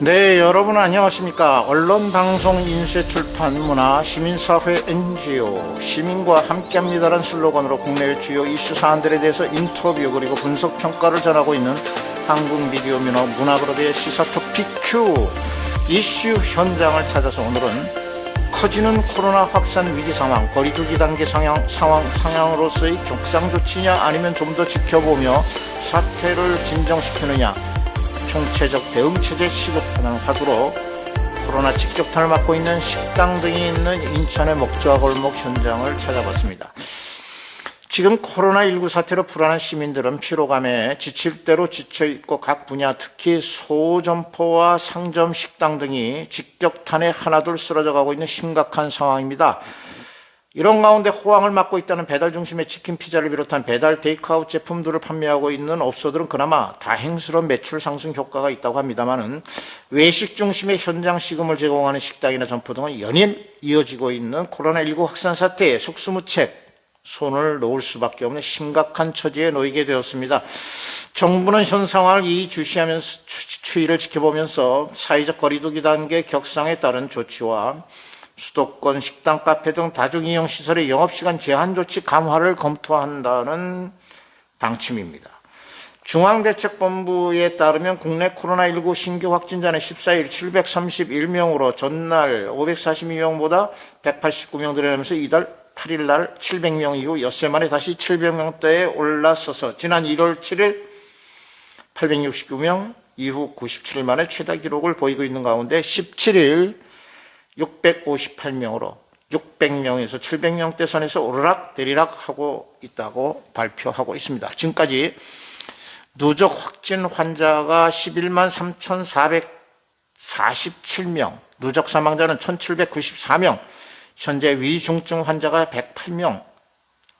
네, 여러분 안녕하십니까. 언론방송 인쇄출판 문화 시민사회 NGO 시민과 함께합니다라는 슬로건으로 국내의 주요 이슈 사안들에 대해서 인터뷰 그리고 분석평가를 전하고 있는 한국미디어민화 문화그룹의 시사토픽 Q 이슈 현장을 찾아서 오늘은 커지는 코로나 확산 위기 상황, 거리두기 단계 상황으로서의 격상 조치냐 아니면 좀 더 지켜보며 사태를 진정시키느냐, 총체적 대응체제 시급하는 화두로 코로나 직격탄을 맞고 있는 식당 등이 있는 인천의 목조와 골목 현장을 찾아봤습니다. 지금 코로나19 사태로 불안한 시민들은 피로감에 지칠 대로 지쳐있고 각 분야 특히 소점포와 상점, 식당 등이 직격탄에 하나둘 쓰러져가고 있는 심각한 상황입니다. 이런 가운데 호황을 맞고 있다는 배달 중심의 치킨, 피자를 비롯한 배달 테이크아웃 제품들을 판매하고 있는 업소들은 그나마 다행스러운 매출 상승 효과가 있다고 합니다만은 외식 중심의 현장 식음을 제공하는 식당이나 점포 등은 연일 이어지고 있는 코로나19 확산 사태에 속수무책 손을 놓을 수밖에 없는 심각한 처지에 놓이게 되었습니다. 정부는 현 상황을 이의주시하면서 추이를 지켜보면서 사회적 거리두기 단계 격상에 따른 조치와 수도권 식당, 카페 등 다중이용시설의 영업시간 제한 조치 강화를 검토한다는 방침입니다. 중앙대책본부에 따르면 국내 코로나19 신규 확진자는 14일 731명으로 전날 542명보다 189명 늘어나면서 이달 8일 날 700명 이후 엿새 만에 다시 700명대에 올라서서 지난 1월 7일 869명 이후 97일 만에 최다 기록을 보이고 있는 가운데 17일 658명으로 600명에서 700명대 선에서 오르락 내리락 하고 있다고 발표하고 있습니다. 지금까지 누적 확진 환자가 11만 3,447명, 누적 사망자는 1,794명, 현재 위중증 환자가 108명,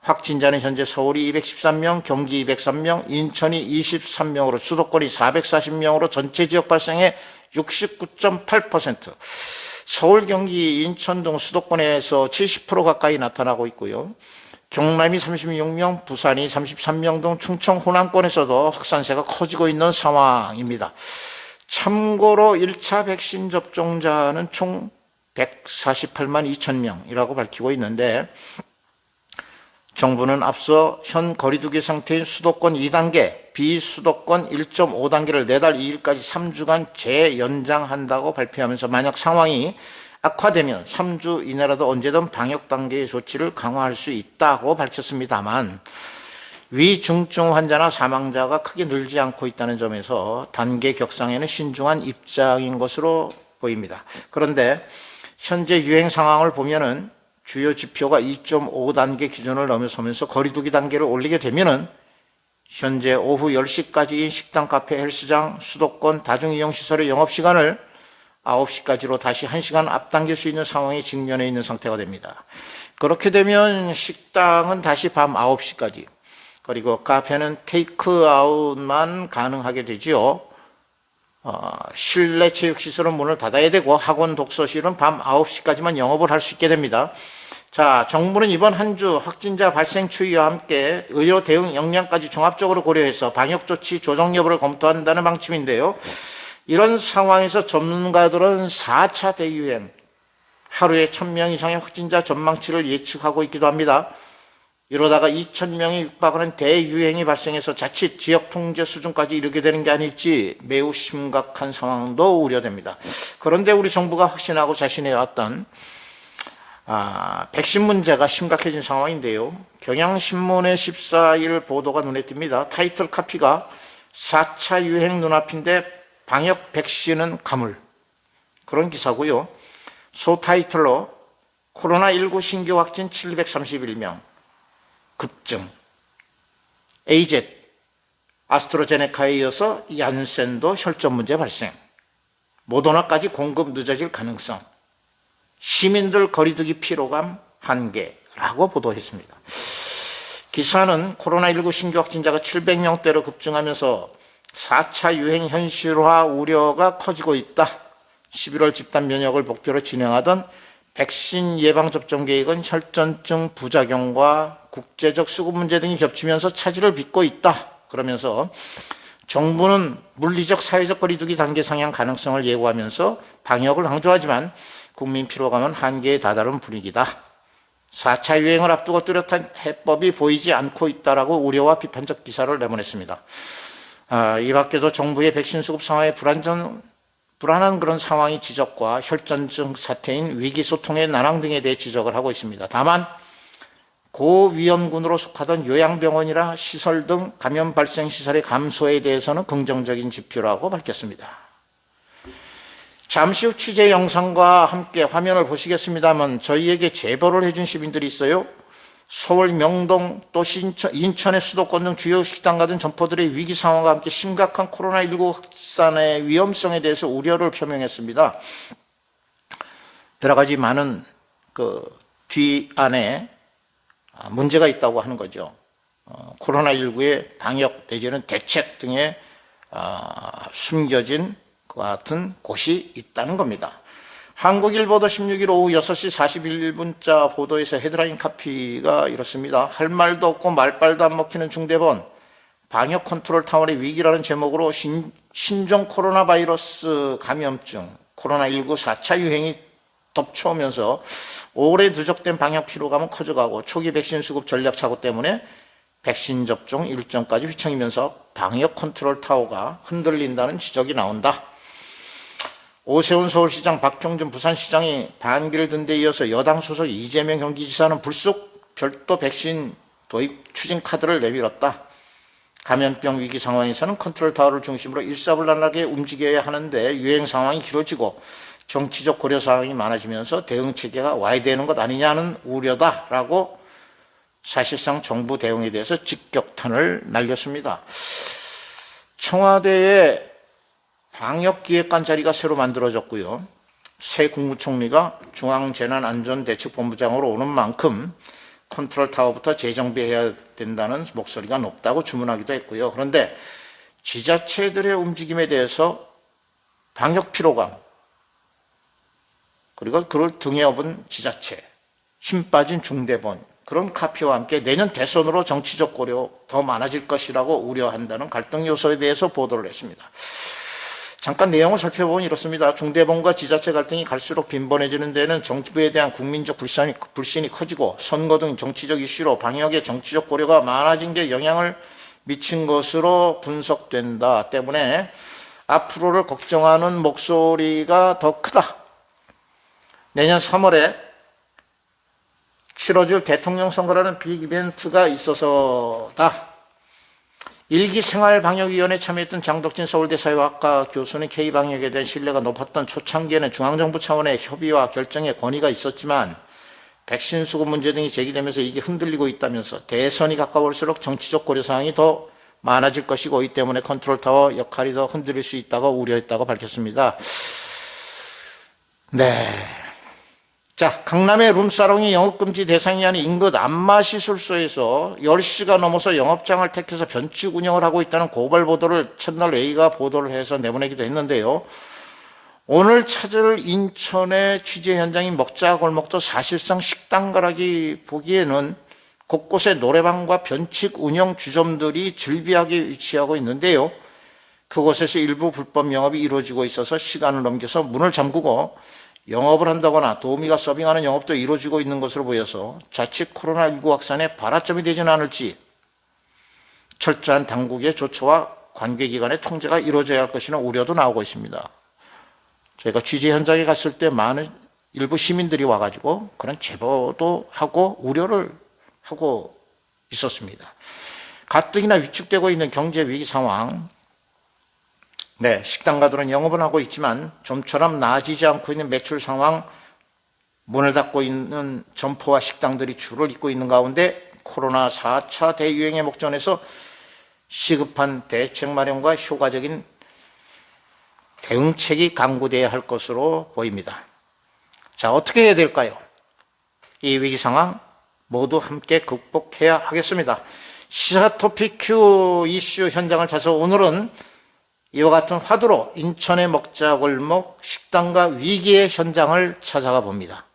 확진자는 현재 서울이 213명, 경기 203명, 인천이 23명으로 수도권이 440명으로 전체 지역 발생의 69.8%, 서울, 경기, 인천 등 수도권에서 70% 가까이 나타나고 있고요. 경남이 36명, 부산이 33명 등 충청, 호남권에서도 확산세가 커지고 있는 상황입니다. 참고로 1차 백신 접종자는 총 148만 2천 명이라고 밝히고 있는데 정부는 앞서 현 거리두기 상태인 수도권 2단계, 비수도권 1.5단계를 내달 2일까지 3주간 재연장한다고 발표하면서 만약 상황이 악화되면 3주 이내라도 언제든 방역 단계의 조치를 강화할 수 있다고 밝혔습니다만 위중증 환자나 사망자가 크게 늘지 않고 있다는 점에서 단계 격상에는 신중한 입장인 것으로 보입니다. 그런데 현재 유행 상황을 보면은 주요 지표가 2.5단계 기준을 넘어서면서 거리두기 단계를 올리게 되면은 현재 오후 10시까지인 식당, 카페, 헬스장, 수도권 다중이용시설의 영업시간을 9시까지로 다시 1시간 앞당길 수 있는 상황에 직면해 있는 상태가 됩니다. 그렇게 되면 식당은 다시 밤 9시까지, 그리고 카페는 테이크아웃만 가능하게 되지요. 실내 체육시설은 문을 닫아야 되고 학원, 독서실은 밤 9시까지만 영업을 할 수 있게 됩니다. 자, 정부는 이번 한 주 확진자 발생 추이와 함께 의료 대응 역량까지 종합적으로 고려해서 방역조치 조정 여부를 검토한다는 방침인데요. 이런 상황에서 전문가들은 4차 대유행, 하루에 1,000명 이상의 확진자 전망치를 예측하고 있기도 합니다. 이러다가 2,000명이 육박하는 대유행이 발생해서 자칫 지역 통제 수준까지 이르게 되는 게 아닐지 매우 심각한 상황도 우려됩니다. 그런데 우리 정부가 확신하고 자신해왔던 백신 문제가 심각해진 상황인데요. 경향신문의 14일 보도가 눈에 띕니다. 타이틀 카피가 4차 유행 눈앞인데 방역 백신은 가물, 그런 기사고요. 소타이틀로 코로나19 신규 확진 731명 급증, AZ, 아스트라제네카에 이어서 얀센도 혈전 문제 발생, 모더나까지 공급 늦어질 가능성, 시민들 거리두기 피로감 한계라고 보도했습니다. 기사는 코로나19 신규 확진자가 700명대로 급증하면서 4차 유행 현실화 우려가 커지고 있다. 11월 집단 면역을 목표로 진행하던 백신 예방접종 계획은 혈전증 부작용과 국제적 수급 문제 등이 겹치면서 차질을 빚고 있다. 그러면서 정부는 물리적 사회적 거리두기 단계 상향 가능성을 예고하면서 방역을 강조하지만 국민 피로감은 한계에 다다른 분위기다. 4차 유행을 앞두고 뚜렷한 해법이 보이지 않고 있다라고 우려와 비판적 기사를 내보냈습니다. 이 밖에도 정부의 백신 수급 상황에 불안한 그런 상황이 지적과 혈전증 사태인 위기소통의 난항 등에 대해 지적을 하고 있습니다. 다만 고위험군으로 속하던 요양병원이나 시설 등 감염 발생 시설의 감소에 대해서는 긍정적인 지표라고 밝혔습니다. 잠시 후 취재 영상과 함께 화면을 보시겠습니다만 저희에게 제보를 해준 시민들이 있어요. 서울 명동 또 인천의 수도권 등 주요 식당 등 점포들의 위기 상황과 함께 심각한 코로나19 확산의 위험성에 대해서 우려를 표명했습니다. 여러 가지 많은 뒤 안에 문제가 있다고 하는 거죠. 코로나19의 방역 내지는 대책 등에 숨겨진 그 같은 곳이 있다는 겁니다. 한국일보도 16일 오후 6시 41분자 보도에서 헤드라인 카피가 이렇습니다. 할 말도 없고 말빨도 안 먹히는 중대본 방역 컨트롤 타워의 위기라는 제목으로 신종 코로나 바이러스 감염증 코로나19 4차 유행이 덮쳐오면서 오래 누적된 방역 피로감은 커져가고 초기 백신 수급 전략 착오 때문에 백신 접종 일정까지 휘청이면서 방역 컨트롤 타워가 흔들린다는 지적이 나온다. 오세훈 서울시장, 박형준 부산시장이 반기를 든 데 이어서 여당 소속 이재명 경기지사는 불쑥 별도 백신 도입 추진 카드를 내밀었다. 감염병 위기 상황에서는 컨트롤 타워를 중심으로 일사불란하게 움직여야 하는데 유행 상황이 길어지고 정치적 고려 사항이 많아지면서 대응 체계가 와야 되는 것 아니냐는 우려다라고 사실상 정부 대응에 대해서 직격탄을 날렸습니다. 청와대에 방역기획관 자리가 새로 만들어졌고요. 새 국무총리가 중앙재난안전대책본부장으로 오는 만큼 컨트롤 타워부터 재정비해야 된다는 목소리가 높다고 주문하기도 했고요. 그런데 지자체들의 움직임에 대해서 방역 피로감 그리고 그걸 등에 업은 지자체, 힘 빠진 중대본 그런 카피와 함께 내년 대선으로 정치적 고려 더 많아질 것이라고 우려한다는 갈등 요소에 대해서 보도를 했습니다. 잠깐 내용을 살펴보면 이렇습니다. 중대본과 지자체 갈등이 갈수록 빈번해지는 데는 정부에 대한 국민적 불신이 커지고 선거 등 정치적 이슈로 방역의 정치적 고려가 많아진 게 영향을 미친 것으로 분석된다 때문에 앞으로를 걱정하는 목소리가 더 크다. 내년 3월에 치러질 대통령 선거라는 빅 이벤트가 있어서다. 일기생활방역위원회에 참여했던 장덕진 서울대 사회학과 교수는 K방역에 대한 신뢰가 높았던 초창기에는 중앙정부 차원의 협의와 결정의 권위가 있었지만 백신 수급 문제 등이 제기되면서 이게 흔들리고 있다면서 대선이 가까울수록 정치적 고려사항이 더 많아질 것이고 이 때문에 컨트롤타워 역할이 더 흔들릴 수 있다고 우려했다고 밝혔습니다. 네. 자, 강남의 룸사롱이 영업금지 대상이 아닌 인근 안마시술소에서 10시가 넘어서 영업장을 택해서 변칙 운영을 하고 있다는 고발 보도를 첫날 A가 보도를 해서 내보내기도 했는데요. 오늘 찾을 인천의 취재 현장인 먹자 골목도 사실상 식당가라기 보기에는 곳곳에 노래방과 변칙 운영 주점들이 즐비하게 위치하고 있는데요. 그곳에서 일부 불법 영업이 이루어지고 있어서 시간을 넘겨서 문을 잠그고 영업을 한다거나 도우미가 서빙하는 영업도 이루어지고 있는 것으로 보여서 자칫 코로나19 확산의 발화점이 되지는 않을지 철저한 당국의 조처와 관계기관의 통제가 이루어져야 할 것이라는 우려도 나오고 있습니다. 저희가 취재 현장에 갔을 때 많은 일부 시민들이 와가지고 그런 제보도 하고 우려를 하고 있었습니다. 가뜩이나 위축되고 있는 경제 위기 상황, 네, 식당가들은 영업은 하고 있지만 좀처럼 나아지지 않고 있는 매출 상황, 문을 닫고 있는 점포와 식당들이 줄을 잇고 있는 가운데 코로나 4차 대유행의 목전에서 시급한 대책 마련과 효과적인 대응책이 강구되어야 할 것으로 보입니다. 자, 어떻게 해야 될까요? 이 위기 상황 모두 함께 극복해야 하겠습니다. 시사 토픽 Q 이슈 현장을 찾아서 오늘은 이와 같은 화두로 인천의 먹자골목 식당가 위기의 현장을 찾아가 봅니다.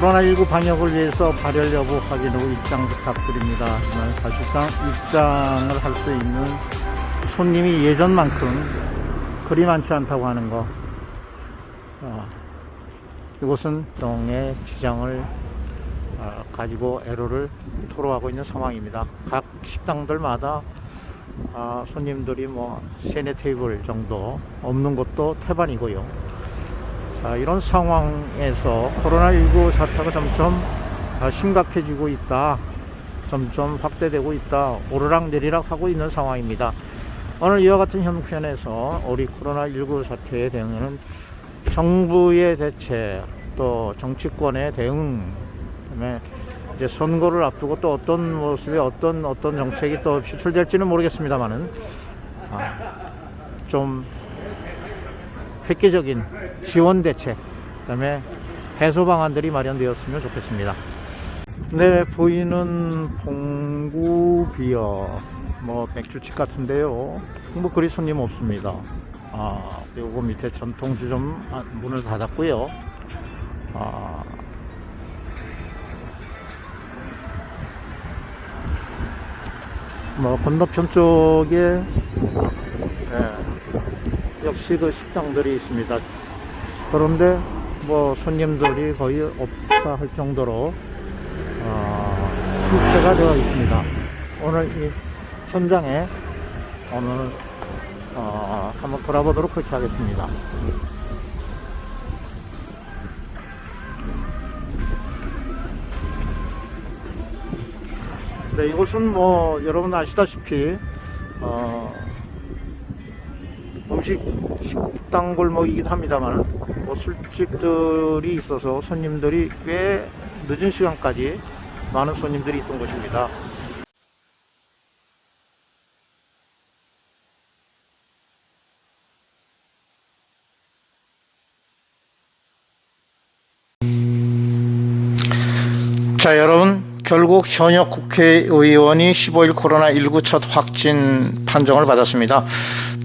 코로나19 방역을 위해서 발열 여부 확인 후 입장 부탁드립니다. 하지만 사실상 입장을 할 수 있는 손님이 예전만큼 그리 많지 않다고 하는 거. 이곳은 동의 지장을 가지고 애로를 토로하고 있는 상황입니다. 각 식당들마다 손님들이 뭐 세네 테이블 정도 없는 곳도 태반이고요. 자, 이런 상황에서 코로나19 사태가 점점 심각해지고 있다, 점점 확대되고 있다, 오르락내리락 하고 있는 상황입니다. 오늘 이와 같은 형편에서 우리 코로나19 사태에 대응하는 정부의 대책, 또 정치권의 대응, 그다음에 이제 선거를 앞두고 또 어떤 모습의 어떤 정책이 또 시출될지는 모르겠습니다만은 좀 획기적인 지원 대책, 그다음에 해소 방안들이 마련되었으면 좋겠습니다. 네, 보이는 봉구 비어 뭐 맥주집 같은데요. 뭐 그리 손님 없습니다. 그리고 밑에 전통주점 문을 닫았고요. 뭐 건너편 쪽에 역시 그 식당들이 있습니다. 그런데 뭐 손님들이 거의 없다 할 정도로 출세가 되어 있습니다. 오늘 이 현장에 오늘 한번 돌아보도록 그렇게 하겠습니다. 네, 이곳은 뭐 여러분 아시다시피 식당 골목이기도 합니다만 뭐 술집들이 있어서 손님들이 꽤 늦은 시간까지 많은 손님들이 있던 곳입니다. 자, 여러분, 결국 현역 국회의원이 15일 코로나19 첫 확진 판정을 받았습니다.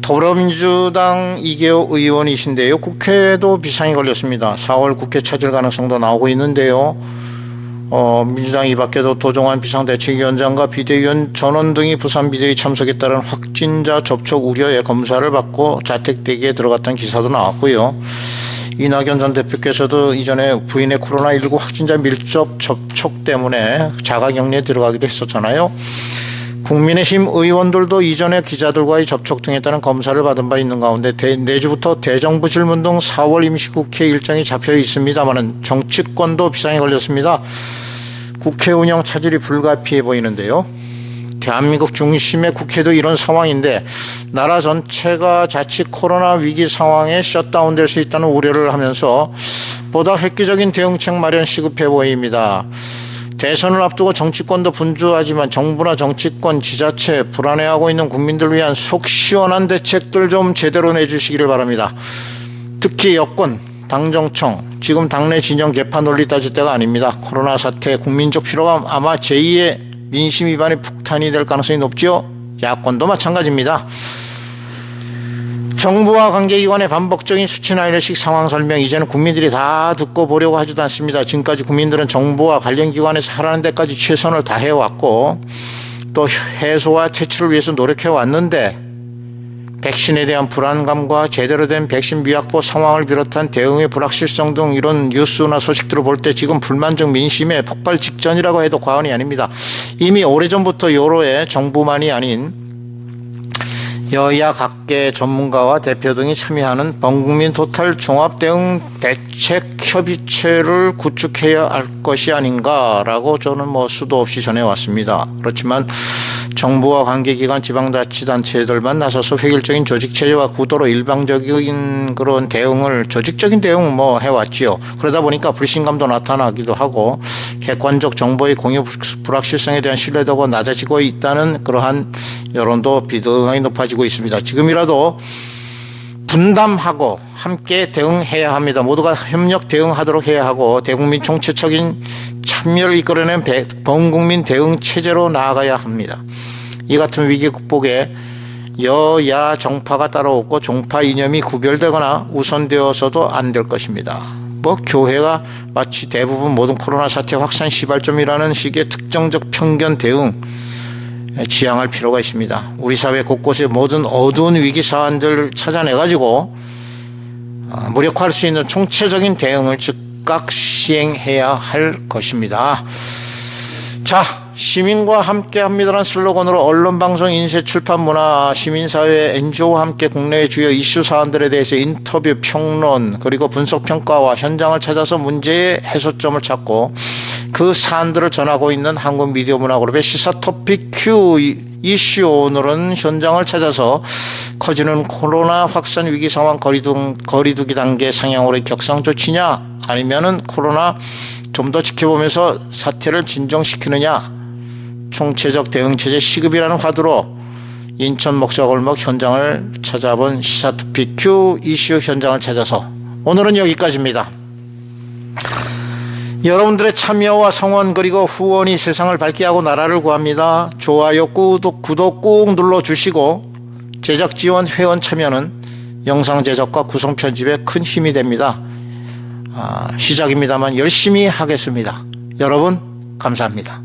더불어민주당 이계호 의원이신데요, 국회도 비상이 걸렸습니다. 4월 국회 차질 가능성도 나오고 있는데요, 민주당 이 밖에도 도종환 비상대책위원장과 비대위원 전원 등이 부산 비대위 참석에 따른 확진자 접촉 우려에 검사를 받고 자택대기에 들어갔다는 기사도 나왔고요. 이낙연 전 대표께서도 이전에 부인의 코로나19 확진자 밀접 접촉 때문에 자가격리에 들어가기도 했었잖아요. 국민의힘 의원들도 이전에 기자들과의 접촉 등에 따른 검사를 받은 바 있는 가운데 내주부터 대정부 질문 등 4월 임시국회 일정이 잡혀 있습니다만 정치권도 비상에 걸렸습니다. 국회 운영 차질이 불가피해 보이는데요. 대한민국 중심의 국회도 이런 상황인데 나라 전체가 자칫 코로나 위기 상황에 셧다운될 수 있다는 우려를 하면서 보다 획기적인 대응책 마련 시급해 보입니다. 대선을 앞두고 정치권도 분주하지만 정부나 정치권, 지자체, 불안해하고 있는 국민들을 위한 속 시원한 대책들 좀 제대로 내주시기를 바랍니다. 특히 여권, 당정청, 지금 당내 진영 개파 논리 따질 때가 아닙니다. 코로나 사태 국민적 피로감 아마 제2의 민심 위반의 폭탄이 될 가능성이 높죠. 야권도 마찬가지입니다. 정부와 관계기관의 반복적인 수치나 이례식 상황 설명, 이제는 국민들이 다 듣고 보려고 하지도 않습니다. 지금까지 국민들은 정부와 관련 기관에서 하라는 데까지 최선을 다해왔고 또 해소와 퇴출을 위해서 노력해왔는데 백신에 대한 불안감과 제대로 된 백신 미확보 상황을 비롯한 대응의 불확실성 등 이런 뉴스나 소식들을 볼 때 지금 불만족 민심의 폭발 직전이라고 해도 과언이 아닙니다. 이미 오래전부터 여로에 정부만이 아닌 여야 각계 전문가와 대표 등이 참여하는 범국민 토탈 종합대응 대책협의체를 구축해야 할 것이 아닌가라고 저는 수도 없이 전해왔습니다. 그렇지만 정부와 관계기관, 지방자치단체들만 나서서 획일적인 조직체제와 구도로 일방적인 그런 대응을, 조직적인 대응 해왔지요. 그러다 보니까 불신감도 나타나기도 하고 객관적 정보의 공유 불확실성에 대한 신뢰도가 낮아지고 있다는 그러한 여론도 비등하게 높아지고 있습니다. 지금이라도 분담하고 함께 대응해야 합니다. 모두가 협력 대응하도록 해야 하고 대국민 총체적인 참여를 이끌어낸 범국민 대응 체제로 나아가야 합니다. 이 같은 위기 극복에 여야 정파가 따로 없고 종파 이념이 구별되거나 우선되어서도 안 될 것입니다. 교회가 마치 대부분 모든 코로나 사태 확산 시발점이라는 식의 특정적 편견 대응 지양할 필요가 있습니다. 우리 사회 곳곳에 모든 어두운 위기 사안들을 찾아내가지고 무력화할 수 있는 총체적인 대응을 즉각 시행해야 할 것입니다. 자, 시민과 함께합니다라는 슬로건으로 언론방송, 인쇄, 출판, 문화, 시민사회, NGO와 함께 국내의 주요 이슈 사안들에 대해서 인터뷰, 평론, 그리고 분석, 평가와 현장을 찾아서 문제의 해소점을 찾고 그 사안들을 전하고 있는 한국미디어문화그룹의 시사토픽 Q 이슈. 오늘은 현장을 찾아서 커지는 코로나 확산 위기 상황 거리두기 단계 상향으로의 격상 조치냐, 아니면은 코로나 좀 더 지켜보면서 사태를 진정시키느냐, 총체적 대응체제 시급이라는 화두로 인천 목사골목 현장을 찾아본 시사토픽 Q 이슈 현장을 찾아서 오늘은 여기까지입니다. 여러분들의 참여와 성원 그리고 후원이 세상을 밝게 하고 나라를 구합니다. 좋아요, 구독 꾹 눌러주시고 제작 지원, 회원 참여는 영상 제작과 구성 편집에 큰 힘이 됩니다. 시작입니다만 열심히 하겠습니다. 여러분 감사합니다.